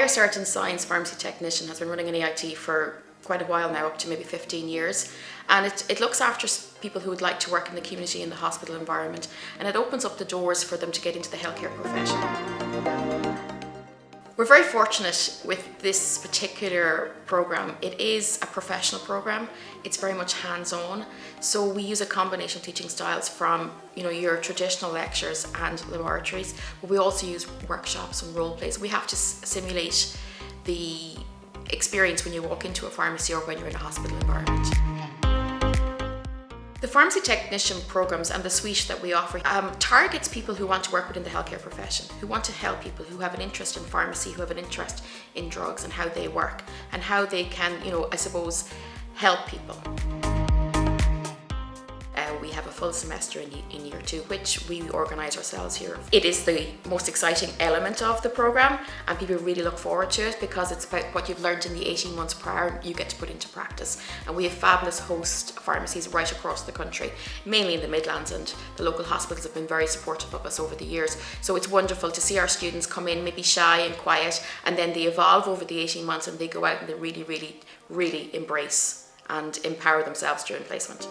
Cert in Science Pharmacy Technician has been running in AIT for quite a while now, up to maybe 15 years. And it looks after people who would like to work in the community in the hospital environment. And it opens up the doors for them to get into the healthcare profession. We're very fortunate with this particular program. It is a professional program. It's very much hands-on. So we use a combination of teaching styles from your traditional lectures and laboratories, but we also use workshops and role plays. We have to simulate the experience when you walk into a pharmacy or when you're in a hospital environment. The pharmacy technician programs and the suite that we offer targets people who want to work within the healthcare profession, who want to help people, who have an interest in pharmacy, who have an interest in drugs and how they work and how they can, I suppose, help people. We have a full semester in year 2, which we organise ourselves here. It is the most exciting element of the programme, and people really look forward to it because it's about what you've learned in the 18 months prior, you get to put into practice. And we have fabulous host pharmacies right across the country, mainly in the Midlands, and the local hospitals have been very supportive of us over the years. So it's wonderful to see our students come in maybe shy and quiet, and then they evolve over the 18 months and they go out and they really, really, really embrace and empower themselves during placement.